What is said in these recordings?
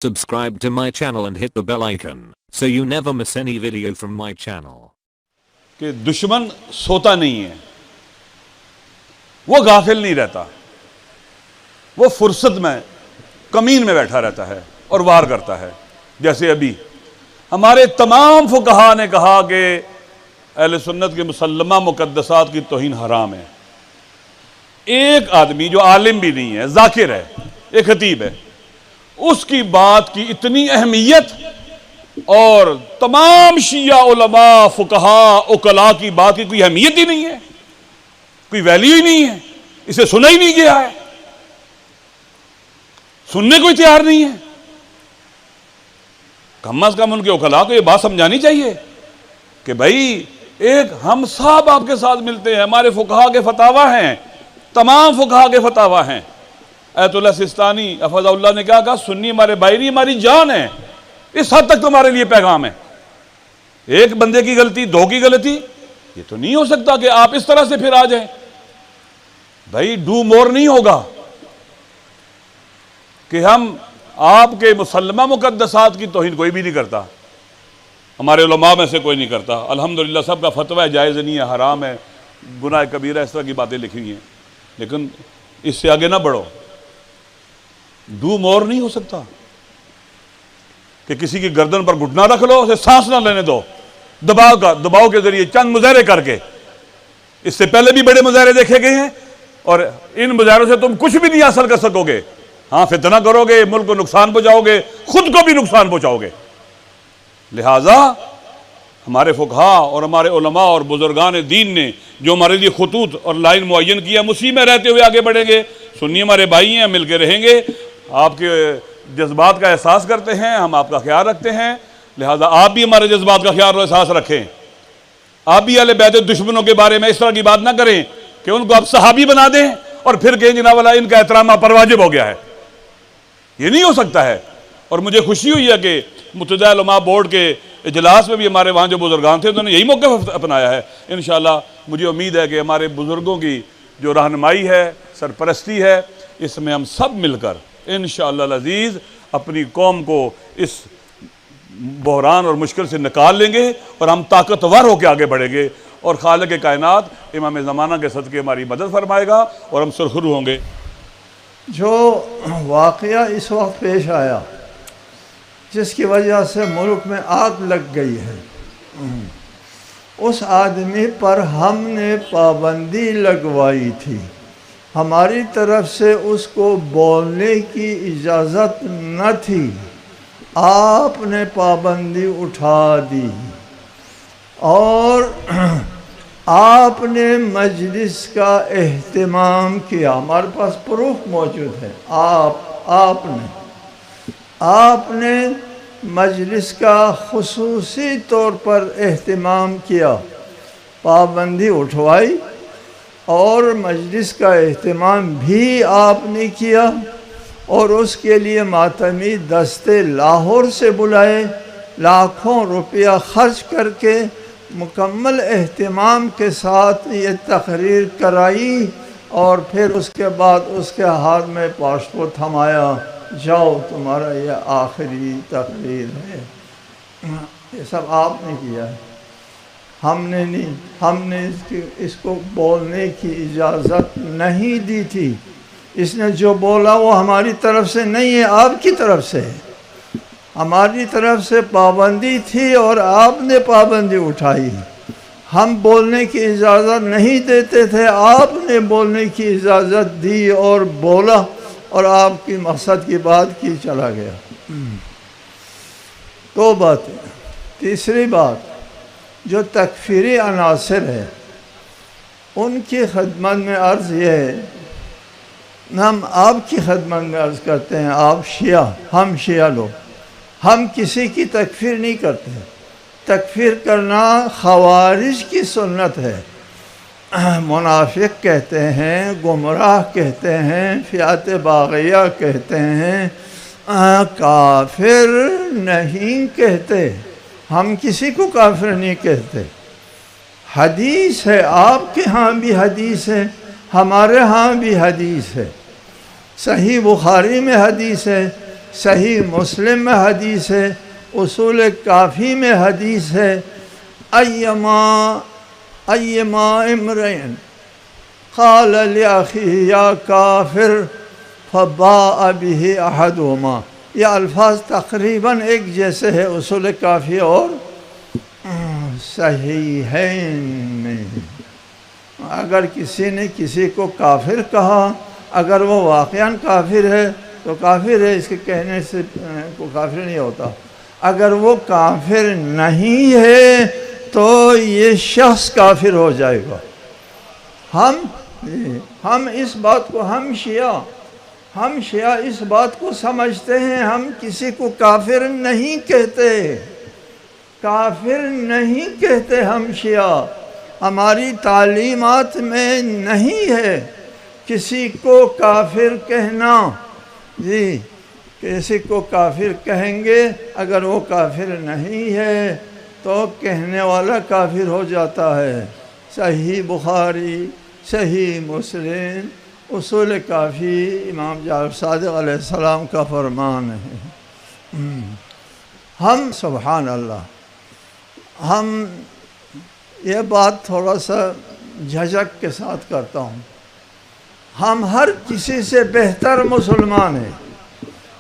Subscribe to my channel and hit the bell icon so you never miss any video from my channel. کہ دشمن سوتا نہیں ہے، وہ غافل نہیں رہتا، وہ فرصت میں کمین میں بیٹھا رہتا ہے اور وار کرتا ہے. جیسے ابھی ہمارے تمام فقہا نے کہا کہ اہل سنت کے مسلمہ مقدسات کی توہین حرام ہے. ایک آدمی جو عالم بھی نہیں ہے، ذاکر ہے، ایک خطیب ہے، اس کی بات کی اتنی اہمیت اور تمام شیعہ علماء فقہا عقلاء کی بات کی کوئی اہمیت ہی نہیں ہے، کوئی ویلیو ہی نہیں ہے، اسے سنا ہی نہیں گیا ہے، سننے کو تیار نہیں ہے. کم از کم ان کے عقلاء کو یہ بات سمجھانی چاہیے کہ بھائی ایک ہم صاحب آپ کے ساتھ ملتے ہیں، ہمارے فقہا کے فتاوی ہیں، تمام فقہا کے فتاوی ہیں. ایت اللہ سستانی حفظہ اللہ نے کہا سنی ہمارے بھائی نہیں، ہماری جان ہے. اس حد تک تمہارے لیے پیغام ہے. ایک بندے کی غلطی، دو کی غلطی، یہ تو نہیں ہو سکتا کہ آپ اس طرح سے پھر آ جائیں. بھائی ڈو مور نہیں ہوگا کہ ہم آپ کے مسلمہ مقدسات کی توہین کوئی بھی نہیں کرتا، ہمارے علماء میں سے کوئی نہیں کرتا. الحمدللہ سب کا فتویٰ ہے جائز نہیں ہے، حرام ہے، گناہ کبیرہ، اس طرح کی باتیں لکھی ہوئی ہیں. لیکن اس سے آگے نہ بڑھو. ڈو مور نہیں ہو سکتا کہ کسی کی گردن پر گھٹنا رکھ لو، اسے سانس نہ لینے دو، دباؤ کے ذریعے چند مظاہرے کر کے. اس سے پہلے بھی بڑے مظاہرے دیکھے گئے ہیں اور ان مظاہروں سے تم کچھ بھی نہیں حاصل کر سکو گے. ہاں فتنہ کرو گے، ملک کو نقصان پہنچاؤ گے، خود کو بھی نقصان پہنچاؤ گے. لہٰذا ہمارے فقہا اور ہمارے علماء اور بزرگان دین نے جو ہمارے لیے خطوط اور لائن معین کیا، ہم اسی میں رہتے ہوئے آگے بڑھیں گے. سنی ہمارے بھائی ہیں، مل کے رہیں گے. آپ کے جذبات کا احساس کرتے ہیں، ہم آپ کا خیال رکھتے ہیں، لہٰذا آپ بھی ہمارے جذبات کا خیال اور احساس رکھیں. آپ بھی اہل بیت دشمنوں کے بارے میں اس طرح کی بات نہ کریں کہ ان کو آپ صحابی بنا دیں اور پھر کہیں جناب اللہ ان کا احترام آپ پر واجب ہو گیا ہے. یہ نہیں ہو سکتا ہے. اور مجھے خوشی ہوئی ہے کہ متحدہ علماء بورڈ کے اجلاس میں بھی ہمارے وہاں جو بزرگان تھے انہوں نے یہی موقف اپنایا ہے. انشاءاللہ مجھے امید ہے کہ ہمارے بزرگوں کی جو رہنمائی ہے، سرپرستی ہے، اس میں ہم سب مل کر انشاءاللہ العزیز اپنی قوم کو اس بحران اور مشکل سے نکال لیں گے اور ہم طاقتور ہو کے آگے بڑھیں گے اور خالق کائنات امام زمانہ کے صدقے ہماری مدد فرمائے گا اور ہم سرخرو ہوں گے. جو واقعہ اس وقت پیش آیا جس کی وجہ سے ملک میں آگ لگ گئی ہے، اس آدمی پر ہم نے پابندی لگوائی تھی. ہماری طرف سے اس کو بولنے کی اجازت نہ تھی، آپ نے پابندی اٹھا دی اور آپ نے مجلس کا اہتمام کیا. ہمارے پاس پروف موجود ہے. آپ نے مجلس کا خصوصی طور پر اہتمام کیا، پابندی اٹھوائی اور مجلس کا اہتمام بھی آپ نے کیا اور اس کے لیے ماتمی دستے لاہور سے بلائے، لاکھوں روپیہ خرچ کر کے مکمل اہتمام کے ساتھ یہ تقریر کرائی اور پھر اس کے بعد اس کے ہاتھ میں پاسپورٹ تھمایا، جاؤ تمہارا یہ آخری تقریر ہے. یہ سب آپ نے کیا ہے، ہم نے نہیں. ہم نے اس کو بولنے کی اجازت نہیں دی تھی. اس نے جو بولا وہ ہماری طرف سے نہیں ہے، آپ کی طرف سے ہے. ہماری طرف سے پابندی تھی اور آپ نے پابندی اٹھائی. ہم بولنے کی اجازت نہیں دیتے تھے، آپ نے بولنے کی اجازت دی اور بولا اور آپ کی مقصد کی بات کی چلا گیا. دو باتیں. تیسری بات جو تکفیری عناصر ہے ان کی خدمت میں عرض یہ ہے، ہم آپ کی خدمت میں عرض کرتے ہیں، آپ شیعہ، ہم شیعہ لوگ، ہم کسی کی تکفیر نہیں کرتے. تکفیر کرنا خوارج کی سنت ہے. منافق کہتے ہیں، گمراہ کہتے ہیں، فئات باغیہ کہتے ہیں، کافر نہیں کہتے. ہم کسی کو کافر نہیں کہتے. حدیث ہے، آپ کے ہاں بھی حدیث ہے، ہمارے ہاں بھی حدیث ہے. صحیح بخاری میں حدیث ہے صحیح مسلم میں حدیث ہے، اصول کافی میں حدیث ہے، ایما امرئن قال لأخیہ یا کافر فباء بہ احدہما، یہ الفاظ تقریباً ایک جیسے ہے اصول کافی اور صحیحین میں۔ اگر کسی نے کسی کو کافر کہا، اگر وہ واقعاً کافر ہے تو کافر ہے، اس کے کہنے سے کو کافر نہیں ہوتا۔ اگر وہ کافر نہیں ہے تو یہ شخص کافر ہو جائے گا۔ ہم اس بات کو ہم شیعہ اس بات کو سمجھتے ہیں، ہم کسی کو کافر نہیں کہتے، کافر نہیں کہتے ہم شیعہ، ہماری تعلیمات میں نہیں ہے کسی کو کافر کہنا۔ جی کسی کو کافر کہیں گے، اگر وہ کافر نہیں ہے تو کہنے والا کافر ہو جاتا ہے۔ صحیح بخاری، صحیح مسلم، اصول کافی، امام جعفر صادق علیہ السلام کا فرمان ہے۔ ہم سبحان اللہ، ہم یہ بات تھوڑا سا جھجک کے ساتھ کرتا ہوں، ہم ہر کسی سے بہتر مسلمان ہیں،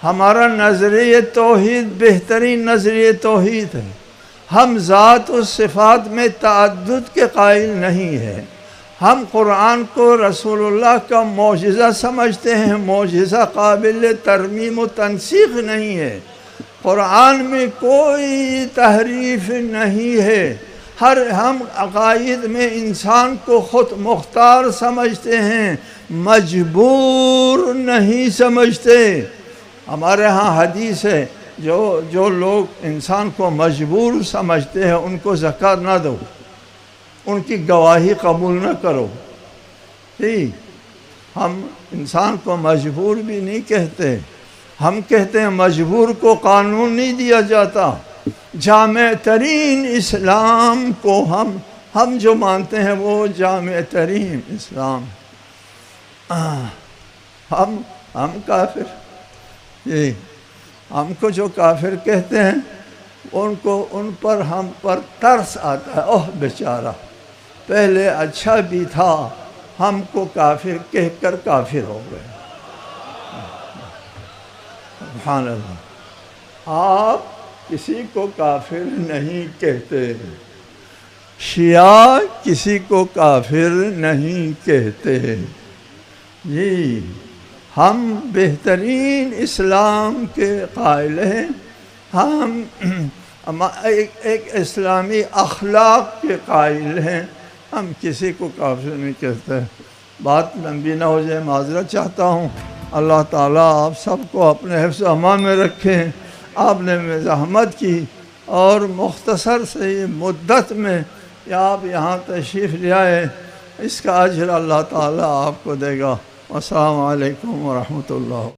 ہمارا نظریہ توحید بہترین نظریہ توحید ہے، ہم ذات و صفات میں تعدد کے قائل نہیں ہیں، ہم قرآن کو رسول اللہ کا معجزہ سمجھتے ہیں، معجزہ قابل ترمیم و تنسیخ نہیں ہے، قرآن میں کوئی تحریف نہیں ہے، ہم عقائد میں انسان کو خود مختار سمجھتے ہیں، مجبور نہیں سمجھتے۔ ہمارے ہاں حدیث ہے، جو لوگ انسان کو مجبور سمجھتے ہیں ان کو زکوٰۃ نہ دو، ان کی گواہی قبول نہ کرو۔ ہم انسان کو مجبور بھی نہیں کہتے، ہم کہتے ہیں مجبور کو قانون نہیں دیا جاتا۔ جامع ترین اسلام کو ہم جو مانتے ہیں وہ جامع ترین اسلام، ہم کافر، ہم کو جو کافر کہتے ہیں ان پر ہم پر ترس آتا ہے، اوہ بیچارہ پہلے اچھا بھی تھا، ہم کو کافر کہہ کر کافر ہو گئے۔ سبحان اللہ، آپ کسی کو کافر نہیں کہتے، شیعہ کسی کو کافر نہیں کہتے۔ جی ہم بہترین اسلام کے قائل ہیں، ہم ایک اسلامی اخلاق کے قائل ہیں، ہم کسی کو کافر نہیں کہتے۔ بات لمبی نہ ہو جائے، معذرت چاہتا ہوں۔ اللہ تعالیٰ آپ سب کو اپنے حفظ و امان میں رکھیں۔ آپ نے زحمت کی اور مختصر سے مدت میں آپ یہاں تشریف لے آئے، اس کا اجر اللہ تعالیٰ آپ کو دے گا۔ السلام علیکم ورحمۃ اللہ۔